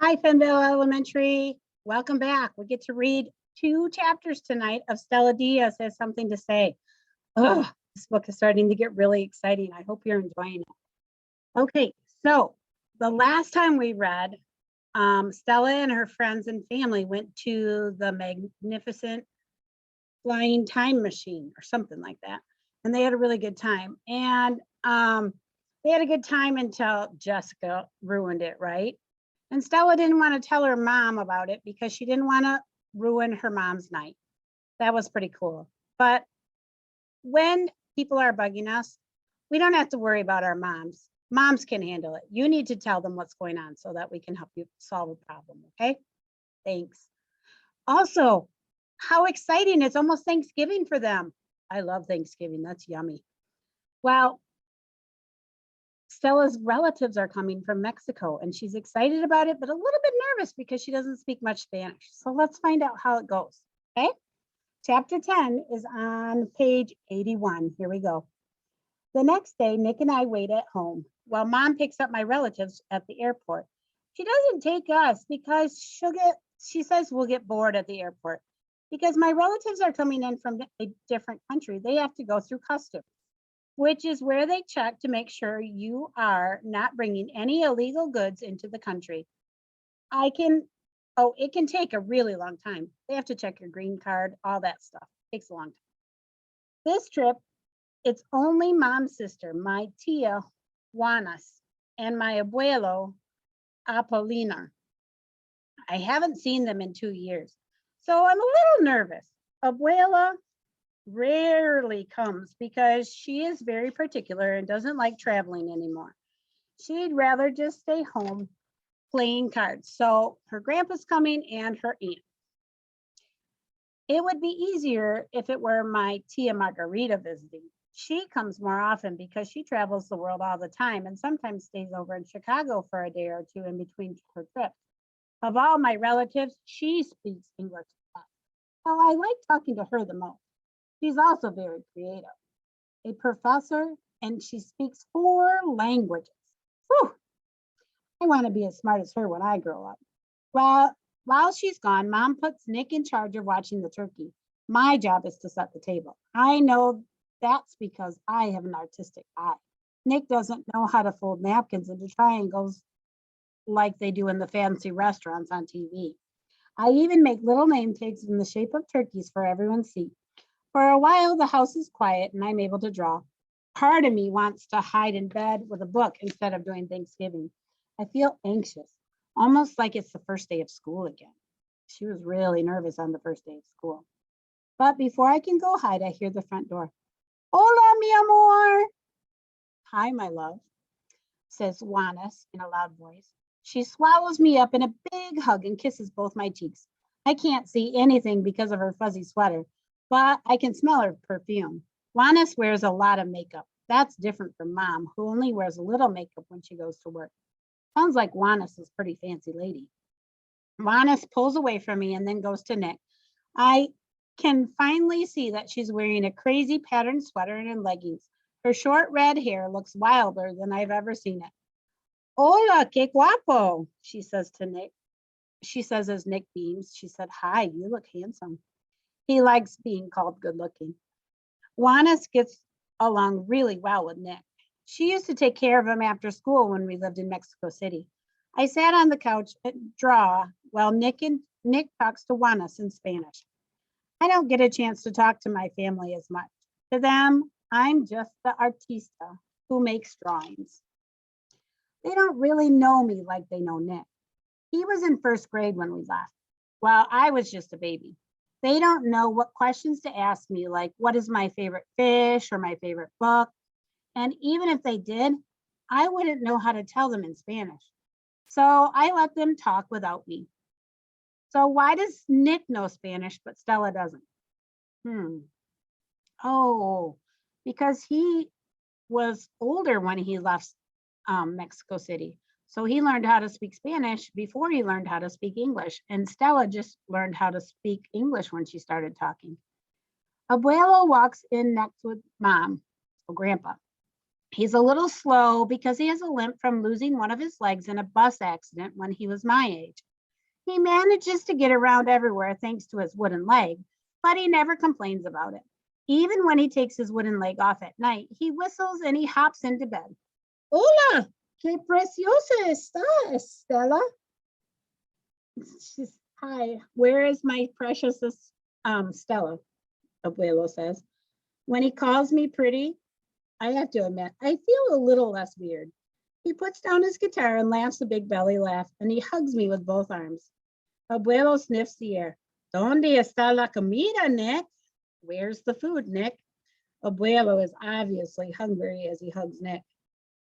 Hi, Fenville Elementary. Welcome back. We get to read 2 chapters tonight of Stella Diaz Has Something to Say. Oh, this book is starting to get really exciting. I hope you're enjoying it. Okay, so the last time we read, Stella and her friends and family went to the magnificent flying time machine or something like that. And they had a really good time. And they had a good time until Jessica ruined it, right? And Stella didn't want to tell her mom about it because she didn't want to ruin her mom's night. That was pretty cool. But when people are bugging us, we don't have to worry about our moms. Moms can handle it. You need to tell them what's going on so that we can help you solve a problem, okay? Thanks. Also, how exciting. It's almost Thanksgiving for them. I love Thanksgiving. That's yummy. Well, Stella's relatives are coming from Mexico and she's excited about it, but a little bit nervous because she doesn't speak much Spanish. So let's find out how it goes. Okay. Chapter 10 is on page 81. Here we go. The next day, Nick and I wait at home while mom picks up my relatives at the airport. She doesn't take us because she says we'll get bored at the airport. Because my relatives are coming in from a different country, they have to go through customs, which is where they check to make sure you are not bringing any illegal goods into the country. It can take a really long time. They have to check your green card, all that stuff. It takes a long time. This trip, it's only mom's sister, my tia Juanas, and my abuelo Apolinar. I haven't seen them in 2 years, so I'm a little nervous. Abuela rarely comes because she is very particular and doesn't like traveling anymore. She'd rather just stay home playing cards. So her grandpa's coming and her aunt. It would be easier if it were my tia Margarita visiting. She comes more often because she travels the world all the time and sometimes stays over in Chicago for a day or two in between her trips. Of all my relatives, she speaks English. So I like talking to her the most. She's also very creative, a professor, and she speaks 4 languages. Whew. I want to be as smart as her when I grow up. Well, while she's gone, mom puts Nick in charge of watching the turkey. My job is to set the table. I know that's because I have an artistic eye. Nick doesn't know how to fold napkins into triangles like they do in the fancy restaurants on TV. I even make little name tags in the shape of turkeys for everyone to see. For a while, the house is quiet and I'm able to draw. Part of me wants to hide in bed with a book instead of doing Thanksgiving. I feel anxious, almost like it's the first day of school again. She was really nervous on the first day of school. But before I can go hide, I hear the front door. Hola, mi amor. Hi, my love, says Juanas in a loud voice. She swallows me up in a big hug and kisses both my cheeks. I can't see anything because of her fuzzy sweater, but I can smell her perfume. Juanas wears a lot of makeup. That's different from mom, who only wears a little makeup when she goes to work. Sounds like Juanas is a pretty fancy lady. Juanas pulls away from me and then goes to Nick. I can finally see that she's wearing a crazy patterned sweater and leggings. Her short red hair looks wilder than I've ever seen it. Hola, qué guapo, she says to Nick. She says as Nick beams, she said, hi, you look handsome. He likes being called good looking. Juanas gets along really well with Nick. She used to take care of him after school when we lived in Mexico City. I sat on the couch and draw while Nick talks to Juanas in Spanish. I don't get a chance to talk to my family as much. To them, I'm just the artista who makes drawings. They don't really know me like they know Nick. He was in first grade when we left. Well, I was just a baby. They don't know what questions to ask me, like what is my favorite fish or my favorite book. And even if they did, I wouldn't know how to tell them in Spanish. So I let them talk without me. So why does Nick know Spanish, but Stella doesn't? Oh, because he was older when he left Mexico City. So he learned how to speak Spanish before he learned how to speak English. And Stella just learned how to speak English when she started talking. Abuelo walks in next with mom, or grandpa. He's a little slow because he has a limp from losing one of his legs in a bus accident when he was my age. He manages to get around everywhere thanks to his wooden leg, but he never complains about it. Even when he takes his wooden leg off at night, he whistles and he hops into bed. Hola, qué preciosa está, Stella. She's, hi, where is my precious Stella? Abuelo says. When he calls me pretty, I have to admit, I feel a little less weird. He puts down his guitar and laughs a big belly laugh, and he hugs me with both arms. Abuelo sniffs the air. ¿Dónde está la comida, Nick? Where's the food, Nick? Abuelo is obviously hungry as he hugs Nick.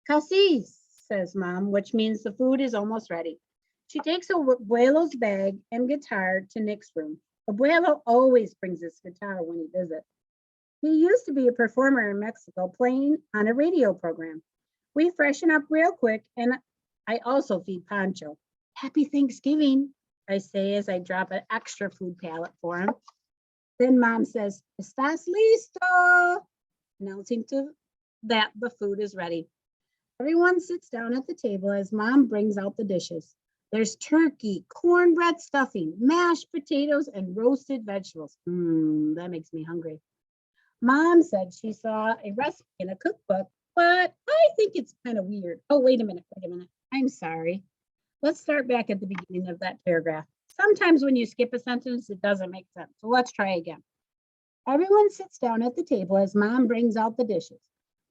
Casi, says Mom, which means the food is almost ready. She takes Abuelo's bag and guitar to Nick's room. Abuelo always brings his guitar when he visits. He used to be a performer in Mexico playing on a radio program. We freshen up real quick, and I also feed Pancho. Happy Thanksgiving, I say as I drop an extra food pallet for him. Then Mom says, ¿Estás listo? Announcing to that the food is ready. Everyone sits down at the table as Mom brings out the dishes. There's turkey, cornbread stuffing, mashed potatoes, and roasted vegetables. That makes me hungry. Mom said she saw a recipe in a cookbook, but I think it's kind of weird. Oh, wait a minute. I'm sorry. Let's start back at the beginning of that paragraph. Sometimes when you skip a sentence, it doesn't make sense. So let's try again. Everyone sits down at the table as Mom brings out the dishes.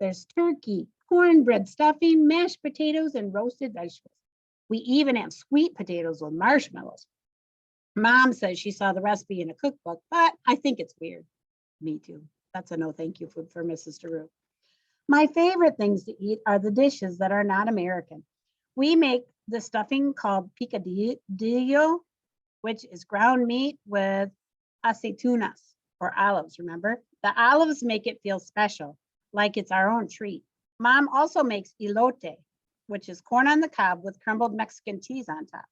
There's turkey, cornbread stuffing, mashed potatoes, and roasted vegetables. We even have sweet potatoes with marshmallows. Mom says she saw the recipe in a cookbook, but I think it's weird. Me too. That's a no thank you food for Mrs. Daru. My favorite things to eat are the dishes that are not American. We make the stuffing called picadillo, which is ground meat with aceitunas or olives, remember? The olives make it feel special, like it's our own treat. Mom also makes elote, which is corn on the cob with crumbled Mexican cheese on top.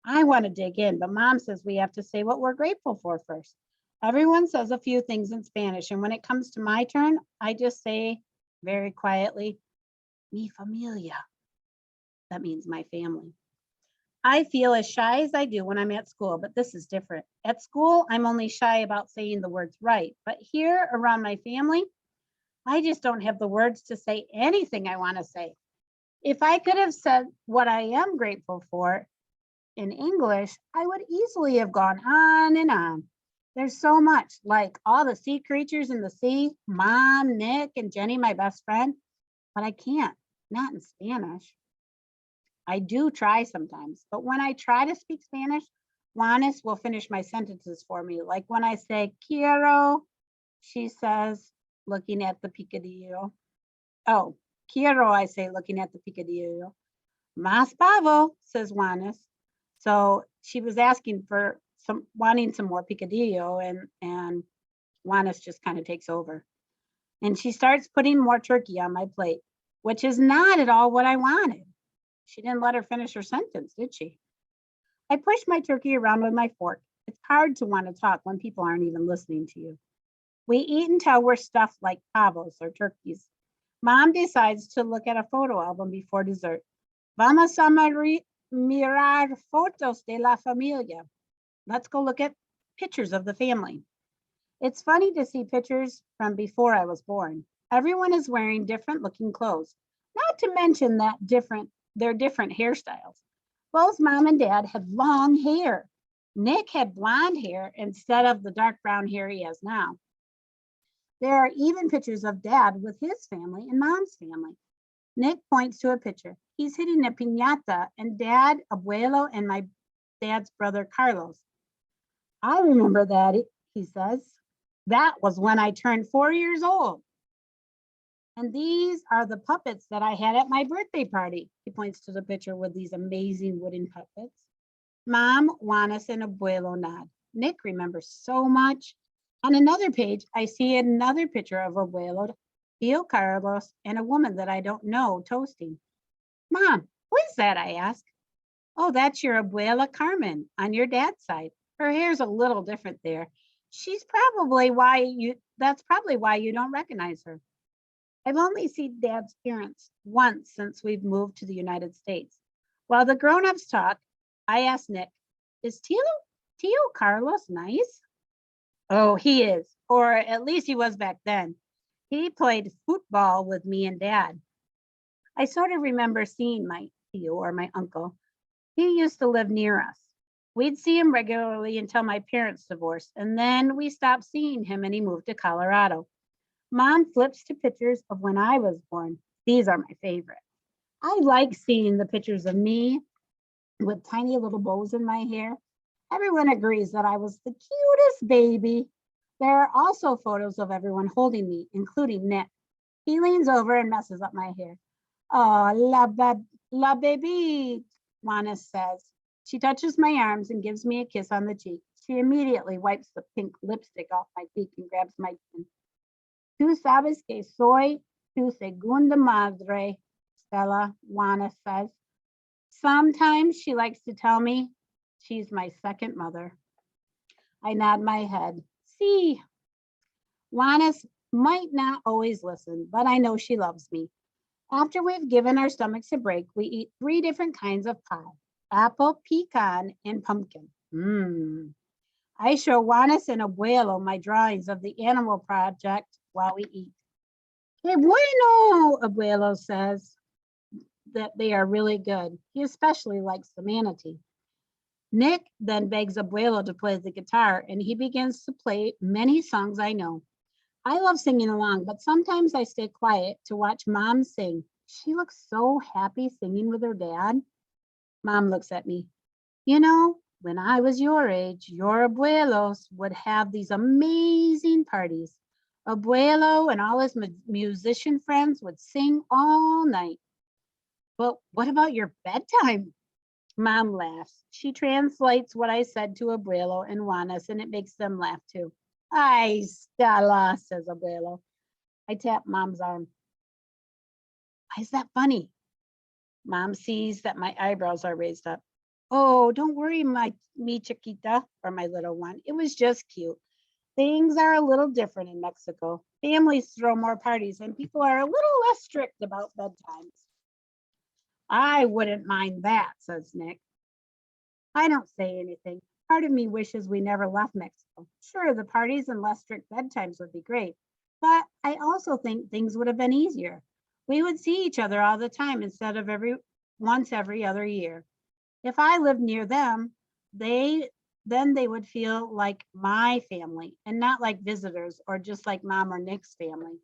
I want to dig in, but Mom says we have to say what we're grateful for first. Everyone says a few things in Spanish, and when it comes to my turn, I just say very quietly, mi familia. That means my family. I feel as shy as I do when I'm at school, but this is different. At school, I'm only shy about saying the words right, but here around my family, I just don't have the words to say anything I want to say. If I could have said what I am grateful for in English, I would easily have gone on and on. There's so much, like all the sea creatures in the sea, Mom, Nick, and Jenny, my best friend, but I can't, not in Spanish. I do try sometimes, but when I try to speak Spanish, Juanes will finish my sentences for me. Like when I say quiero, she says, looking at the picadillo. Oh, quiero, I say, looking at the picadillo. Más pavo, says Juanes. So she was asking for wanting some more picadillo, and Juanes just kind of takes over. And she starts putting more turkey on my plate, which is not at all what I wanted. She didn't let her finish her sentence, did she? I push my turkey around with my fork. It's hard to want to talk when people aren't even listening to you. We eat until we're stuffed like pavos or turkeys. Mom decides to look at a photo album before dessert. Vamos a mirar fotos de la familia. Let's go look at pictures of the family. It's funny to see pictures from before I was born. Everyone is wearing different looking clothes, not to mention that their different hairstyles. Both Mom and Dad had long hair. Nick had blonde hair instead of the dark brown hair he has now. There are even pictures of Dad with his family and Mom's family. Nick points to a picture. He's hitting a piñata, and Dad, Abuelo, and my dad's brother Carlos. I remember that, he says. That was when I turned 4 years old. And these are the puppets that I had at my birthday party. He points to the picture with these amazing wooden puppets. Mom, Juanes, and Abuelo nod. Nick remembers so much. On another page, I see another picture of Abuelo, Tío Carlos, and a woman that I don't know toasting. Mom, who is that? I ask. Oh, that's your Abuela Carmen on your dad's side. Her hair's a little different there. That's probably why you don't recognize her. I've only seen Dad's parents once since we've moved to the United States. While the grown-ups talk, I ask Nick, is Tio Carlos nice? Oh, he is, or at least he was back then. He played football with me and Dad. I sort of remember seeing my Tio or my uncle. He used to live near us. We'd see him regularly until my parents divorced, and then we stopped seeing him and he moved to Colorado. Mom flips to pictures of when I was born. These are my favorite. I like seeing the pictures of me with tiny little bows in my hair. Everyone agrees that I was the cutest baby. There are also photos of everyone holding me, including Nick. He leans over and messes up my hair. Oh, la baby, Juana says. She touches my arms and gives me a kiss on the cheek. She immediately wipes the pink lipstick off my cheek and grabs my chin. Tú sabes que soy tu segunda madre, Stella, Juana says. Sometimes she likes to tell me she's my second mother. I nod my head. See, Juana might not always listen, but I know she loves me. After we've given our stomachs a break, we eat 3 different kinds of pie: apple, pecan, and pumpkin. I show Juanes and Abuelo my drawings of the animal project while we eat. Que bueno, Abuelo says that they are really good. He especially likes the manatee. Nick then begs Abuelo to play the guitar, and he begins to play many songs I know. I love singing along, but sometimes I stay quiet to watch Mom sing. She looks so happy singing with her dad. Mom looks at me. You know, when I was your age, your abuelos would have these amazing parties. Abuelo and all his musician friends would sing all night. But what about your bedtime? Mom laughs. She translates what I said to Abuelo and Juanes, and it makes them laugh too. Ay, Stella, says Abuelo. I tap Mom's arm. Why is that funny? Mom sees that my eyebrows are raised up. Oh, don't worry, mi chiquita, or my little one. It was just cute. Things are a little different in Mexico. Families throw more parties and people are a little less strict about bedtimes. I wouldn't mind that, says Nick. I don't say anything. Part of me wishes we never left Mexico. Sure, the parties and less strict bedtimes would be great, but I also think things would have been easier. We would see each other all the time instead of once every other year. If I lived near them, then they would feel like my family and not like visitors or just like Mom or Nick's family.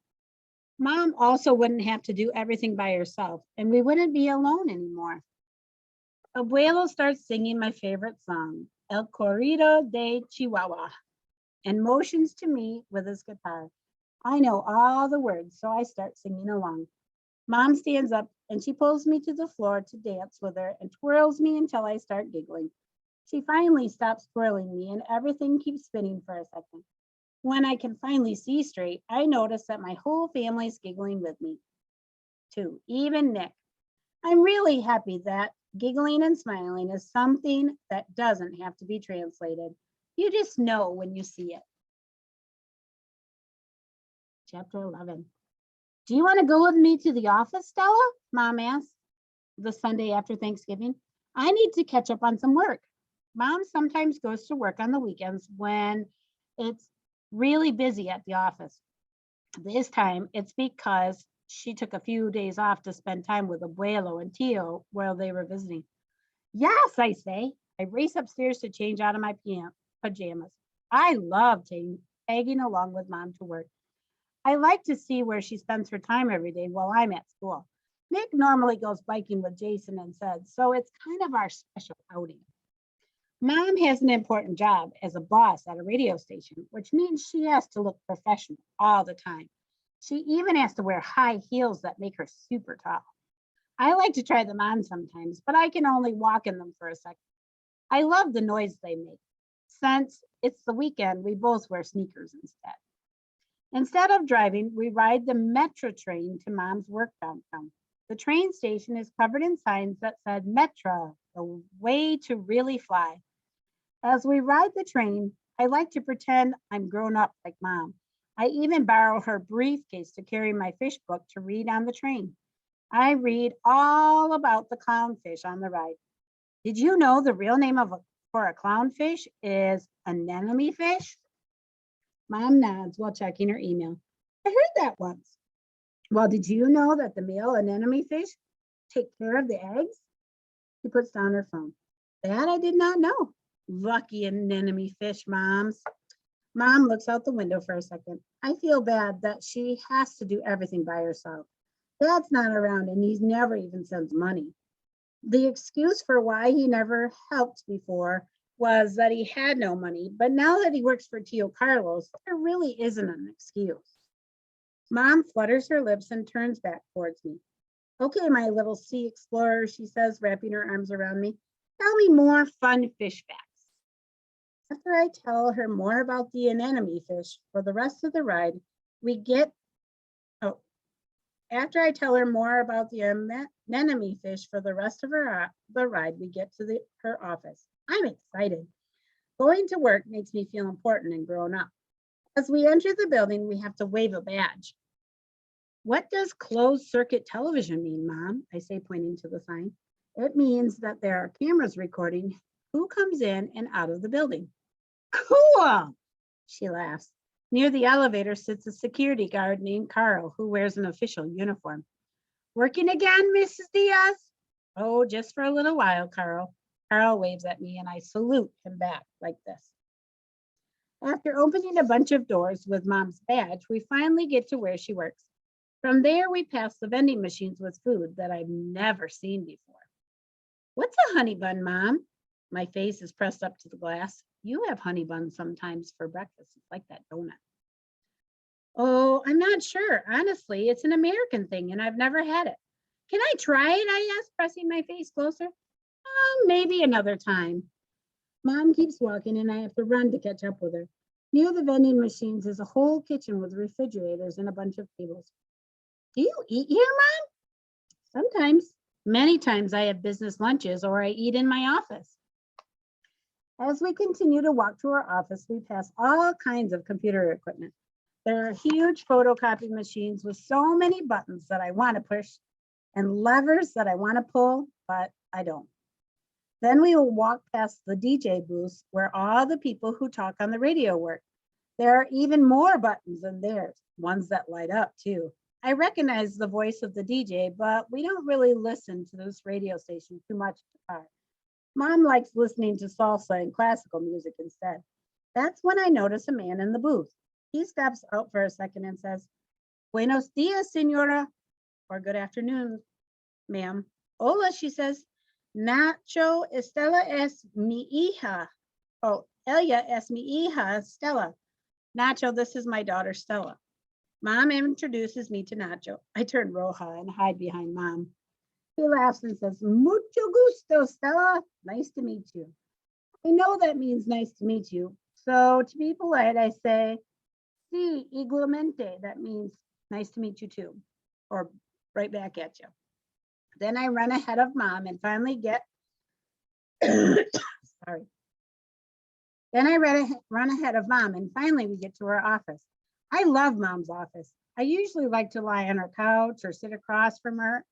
Mom also wouldn't have to do everything by herself, and we wouldn't be alone anymore. Abuelo starts singing my favorite song, El Corrido de Chihuahua, and motions to me with his guitar. I know all the words, so I start singing along. Mom stands up and she pulls me to the floor to dance with her and twirls me until I start giggling. She finally stops twirling me and everything keeps spinning for a second. When I can finally see straight, I notice that my whole family's giggling with me, too, even Nick. I'm really happy that giggling and smiling is something that doesn't have to be translated. You just know when you see it. Chapter 11. Do you want to go with me to the office, Stella? Mom asked the Sunday after Thanksgiving. I need to catch up on some work. Mom sometimes goes to work on the weekends when it's really busy at the office. This time it's because she took a few days off to spend time with Abuelo and Tio while they were visiting. Yes, I say. I race upstairs to change out of my pajamas. I love tagging along with Mom to work. I like to see where she spends her time every day while I'm at school. Nick normally goes biking with Jason and Sid, so it's kind of our special outing. Mom has an important job as a boss at a radio station, which means she has to look professional all the time. She even has to wear high heels that make her super tall. I like to try them on sometimes, but I can only walk in them for a second. I love the noise they make. Since it's the weekend, we both wear sneakers instead. Instead of driving, we ride the metro train to Mom's work downtown. The train station is covered in signs that said Metro, the way to really fly. As we ride the train, I like to pretend I'm grown up like Mom. I even borrow her briefcase to carry my fish book to read on the train. I read all about the clownfish on the ride. Did you know the real name for a clownfish is anemone fish? Mom nods while checking her email. I heard that once. Well, did you know that the male anemone fish take care of the eggs? She puts down her phone. That I did not know. Lucky anemone fish, moms. Mom looks out the window for a second. I feel bad that she has to do everything by herself. Dad's not around and he never even sends money. The excuse for why he never helped before was that he had no money, but now that he works for Tio Carlos, there really isn't an excuse. Mom flutters her lips and turns back towards me. Okay, my little sea explorer, she says, wrapping her arms around me. Tell me more fun fish facts. After I tell her more about the anemone fish for the rest of the ride, we get, oh, after I tell her more about the anemone fish for the rest of the ride, we get to her office. I'm excited. Going to work makes me feel important and grown up. As we enter the building, we have to wave a badge. What does closed circuit television mean, Mom? I say, pointing to the sign. It means that there are cameras recording who comes in and out of the building. Cool, she laughs. Near the elevator sits a security guard named Carl, who wears an official uniform. Working again, Mrs. Diaz? Oh, just for a little while, Carl. Carl waves at me and I salute him back like this. After opening a bunch of doors with Mom's badge, we finally get to where she works. From there, we pass the vending machines with food that I've never seen before. What's a honey bun, Mom? My face is pressed up to the glass. You have honey buns sometimes for breakfast. It's like that donut. Oh, I'm not sure. Honestly, it's an American thing and I've never had it. Can I try it? I asked, pressing my face closer. Maybe another time. Mom keeps walking and I have to run to catch up with her. Near the vending machines is a whole kitchen with refrigerators and a bunch of tables. Do you eat here, Mom? Sometimes. Many times I have business lunches or I eat in my office. As we continue to walk to our office, we pass all kinds of computer equipment. There are huge photocopy machines with so many buttons that I want to push and levers that I want to pull, but I don't. Then we will walk past the DJ booths where all the people who talk on the radio work. There are even more buttons than theirs, ones that light up too. I recognize the voice of the DJ, but we don't really listen to this radio station too much in the car. Mom likes listening to salsa and classical music instead. That's when I notice a man in the booth. He steps out for a second and says, Buenos dias, señora, or good afternoon, ma'am. Hola, she says. Nacho, Estela es mi hija. Oh, ella es mi hija, Stella. Nacho, this is my daughter, Stella. Mom introduces me to Nacho. I turn roja and hide behind Mom. He laughs and says, Mucho gusto, Stella. Nice to meet you. I know that means nice to meet you. So to be polite, I say, Sí, igualmente. That means nice to meet you too, or right back at you. Then I run ahead of Mom and finally get, sorry. Then I run ahead of Mom and finally we get to her office. I love Mom's office. I usually like to lie on her couch or sit across from her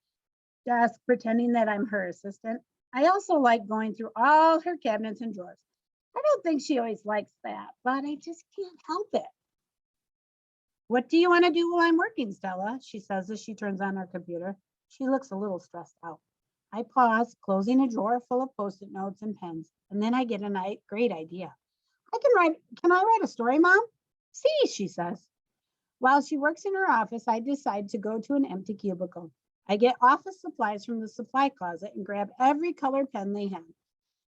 desk, pretending that I'm her assistant. I also like going through all her cabinets and drawers. I don't think she always likes that, but I just can't help it. What do you want to do while I'm working, Stella? She says as she turns on her computer. She looks a little stressed out. I pause, closing a drawer full of Post-it notes and pens, and then I get a great idea. Can I write a story, Mom? See, she says. While she works in her office, I decide to go to an empty cubicle. I get office supplies from the supply closet and grab every color pen they have.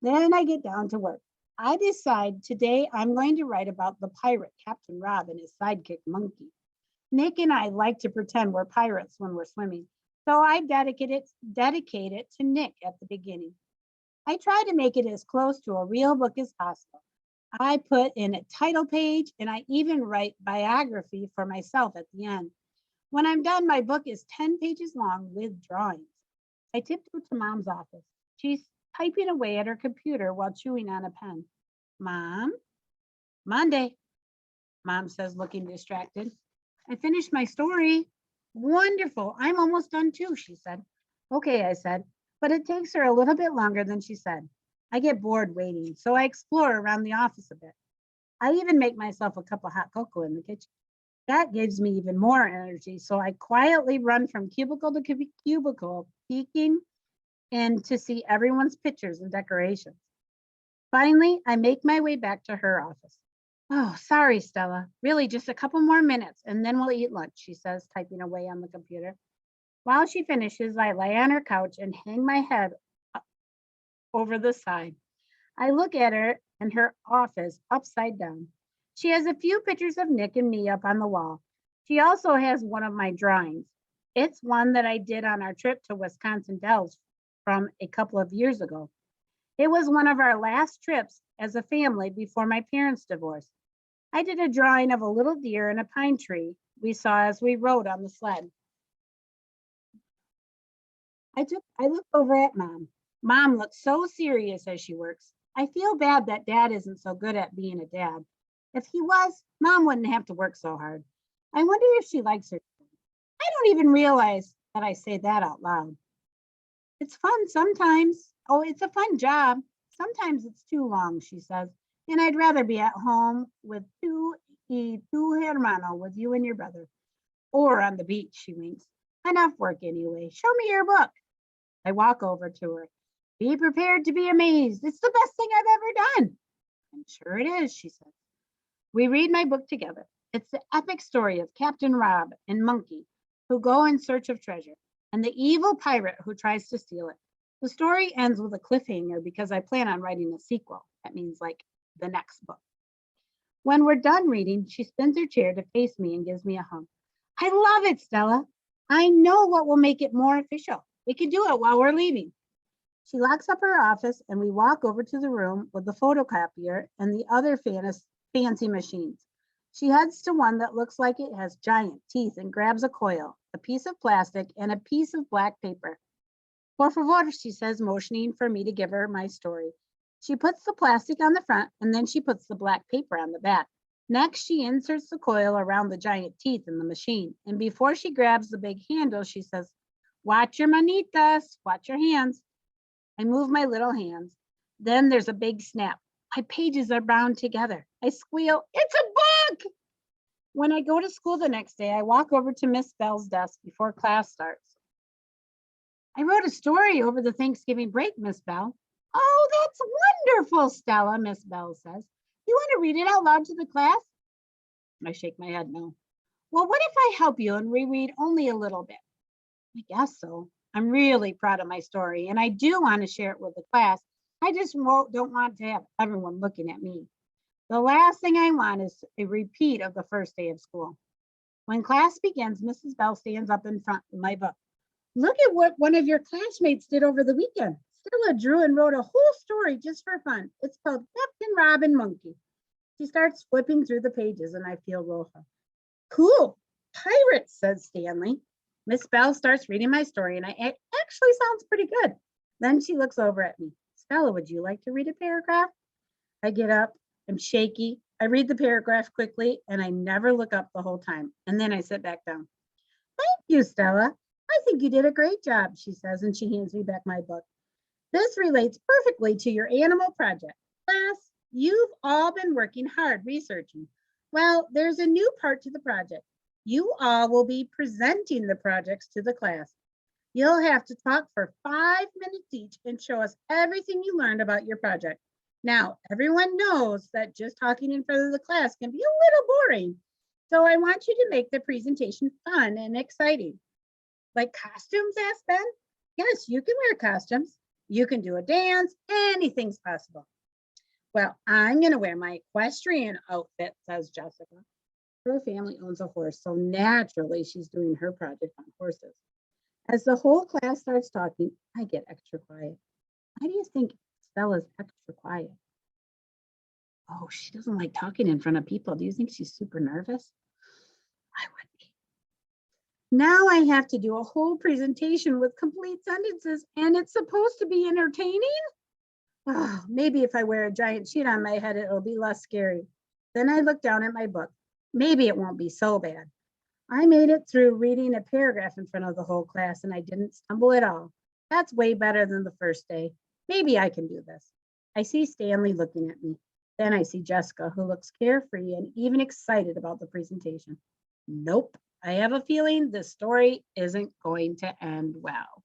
Then I get down to work. I decide today I'm going to write about the pirate, Captain Rob, and his sidekick, Monkey. Nick and I like to pretend we're pirates when we're swimming, so I dedicate it to Nick at the beginning. I try to make it as close to a real book as possible. I put in a title page and I even write biography for myself at the end. When I'm done, my book is 10 pages long with drawings. I tiptoe to Mom's office. She's typing away at her computer while chewing on a pen. Mom? Monday. Mom says, looking distracted. I finished my story. Wonderful. I'm almost done too, she said. Okay, I said, but it takes her a little bit longer than she said. I get bored waiting, so I explore around the office a bit. I even make myself a cup of hot cocoa in the kitchen. That gives me even more energy, so I quietly run from cubicle to cubicle, peeking in to see everyone's pictures and decorations. Finally, I make my way back to her office. Oh, sorry, Stella. Really, just a couple more minutes and then we'll eat lunch, she says, typing away on the computer. While she finishes, I lay on her couch and hang my head over the side. I look at her in her office upside down. She has a few pictures of Nick and me up on the wall. She also has one of my drawings. It's one that I did on our trip to Wisconsin Dells from a couple of years ago. It was one of our last trips as a family before my parents divorced. I did a drawing of a little deer and a pine tree we saw as we rode on the sled. I looked over at Mom. Mom looks so serious as she works. I feel bad that Dad isn't so good at being a dad. If he was, Mom wouldn't have to work so hard. I wonder if she likes her. I don't even realize that I say that out loud. It's fun sometimes. Oh, it's a fun job. Sometimes it's too long, she says. And I'd rather be at home with tu hermano, with you and your brother. Or on the beach, she winks. Enough work anyway. Show me your book. I walk over to her. Be prepared to be amazed. It's the best thing I've ever done. I'm sure it is, she says. We read my book together. It's the epic story of Captain Rob and Monkey, who go in search of treasure, and the evil pirate who tries to steal it. The story ends with a cliffhanger because I plan on writing a sequel. That means like the next book. When we're done reading, she spins her chair to face me and gives me a hug. I love it, Stella. I know what will make it more official. We can do it while we're leaving. She locks up her office and we walk over to the room with the photocopier and the other fancy machines. She heads to one that looks like it has giant teeth and grabs a coil, a piece of plastic, and a piece of black paper. Por favor, she says, motioning for me to give her my story. She puts the plastic on the front and then she puts the black paper on the back. Next, she inserts the coil around the giant teeth in the machine. And before she grabs the big handle, she says, watch your manitas, watch your hands. I move my little hands. Then there's a big snap. My pages are bound together. I squeal, it's a book! When I go to school the next day, I walk over to Miss Bell's desk before class starts. I wrote a story over the Thanksgiving break, Miss Bell. Oh, that's wonderful, Stella, Miss Bell says. You want to read it out loud to the class? I shake my head no. Well, what if I help you and reread only a little bit? I guess so. I'm really proud of my story and I do want to share it with the class. I just don't want to have everyone looking at me. The last thing I want is a repeat of the first day of school. When class begins, Mrs. Bell stands up in front of my book. Look at what one of your classmates did over the weekend. Stella drew and wrote a whole story just for fun. It's called Captain Rob and Monkey. She starts flipping through the pages and I feel roja. Cool, pirates, says Stanley. Miss Bell starts reading my story and it actually sounds pretty good. Then she looks over at me. Stella, would you like to read a paragraph? I get up, I'm shaky. I read the paragraph quickly and I never look up the whole time. And then I sit back down. Thank you, Stella. I think you did a great job, she says, and she hands me back my book. This relates perfectly to your animal project. Class, you've all been working hard researching. Well, there's a new part to the project. You all will be presenting the projects to the class. You'll have to talk for 5 minutes each and show us everything you learned about your project. Now, everyone knows that just talking in front of the class can be a little boring. So I want you to make the presentation fun and exciting. Like costumes, asked Ben? Yes, you can wear costumes. You can do a dance, anything's possible. Well, I'm gonna wear my equestrian outfit, says Jessica. Her family owns a horse, so naturally she's doing her project on horses. As the whole class starts talking, I get extra quiet. Why do you think Stella's extra quiet? Oh, she doesn't like talking in front of people. Do you think she's super nervous? I would be. Now I have to do a whole presentation with complete sentences and it's supposed to be entertaining? Oh, maybe if I wear a giant sheet on my head, it'll be less scary. Then I look down at my book. Maybe it won't be so bad. I made it through reading a paragraph in front of the whole class and I didn't stumble at all. That's way better than the first day. Maybe I can do this. I see Stanley looking at me. Then I see Jessica, who looks carefree and even excited about the presentation. Nope. I have a feeling this story isn't going to end well.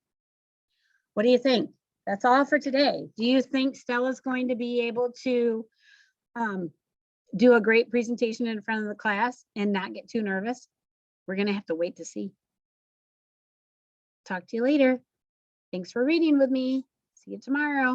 What do you think? That's all for today. Do you think Stella's going to be able to um, do a great presentation in front of the class and not get too nervous? We're going to have to wait to see. Talk to you later. Thanks for reading with me. See you tomorrow.